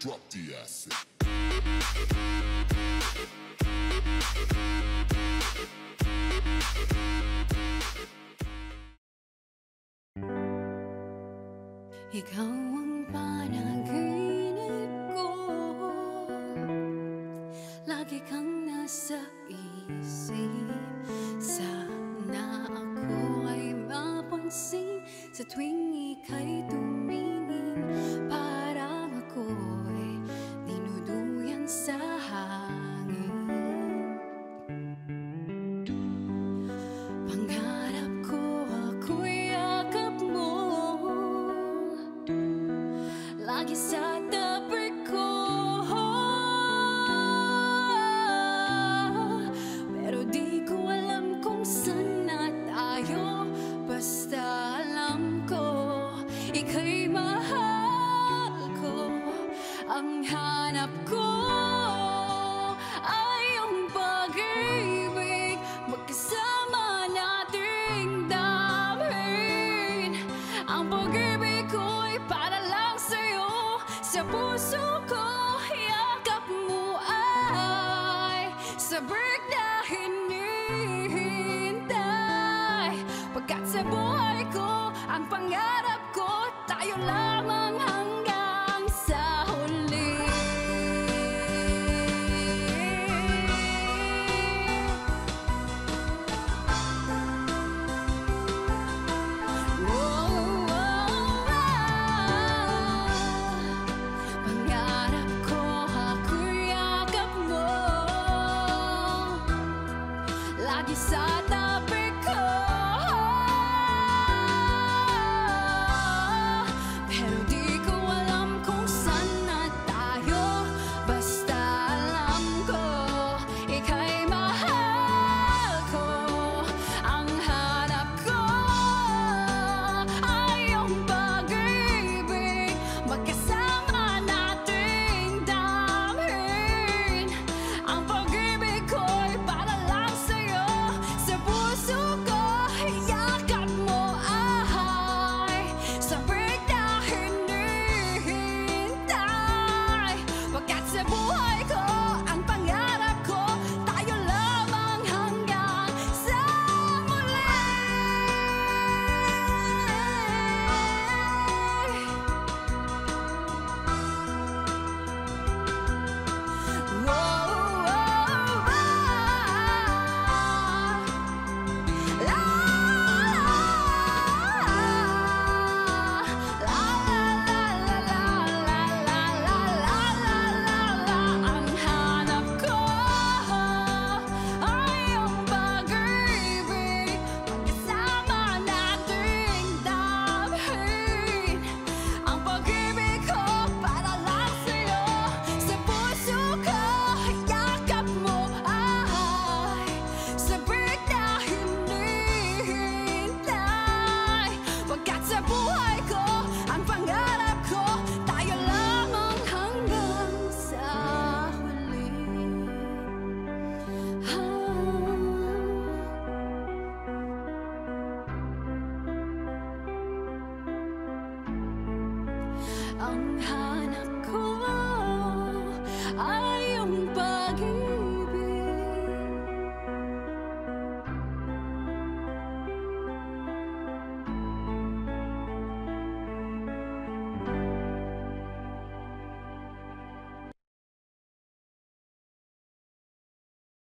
drop the acid. Ikaw ang panaginip ko, lagi kang nasa isip. Sana ako ay mapansin sa tuwing ika'y tumingin. Parang ako'y dinuduyan sa hangin. Pangarap ko ako'y yakap mo, lagi sa tabi ko. Pero di ko alam kung saan na tayo. Basta alam ko ika'y mahal ko. Ang hanap ko ay iyong pag-ibig, magkasama nating damhin. Ang pag-ibig ko'y para lang sa'yo. Sa puso ko, yakap mo ay sabik na hinihintay. Pagkat sa buhay ko, ang pangarap ko, tayo lamang hanggang sa huli. Pangarap ko ako'y yakap mo, lagi sa tabi ko. Pero di ko alam kung saan na tayo. Basta alam ko ika'y mahal ko. Ang hanap ko ay iyong pag-ibig, magkasama nating damhin. Ang pag-ibig ko'y para lang sa'yo. Sa puso ko, yakap mo ay sabik na hinihintay. Pagkat sa buhay ko, ang pangarap ko, tayo lamang hanggang sa muli. Ang hanap ko ay iyong pag-ibig, magkasama nating damhin. Ang pag-ibig ko para lang sa'yo. Sa puso ko, yakap mo ay sabik na hinihintay. Pagkat sa buhay ko, ang pangarap ko, tayo lamang hanggang sa huli. Ang hanap ko ay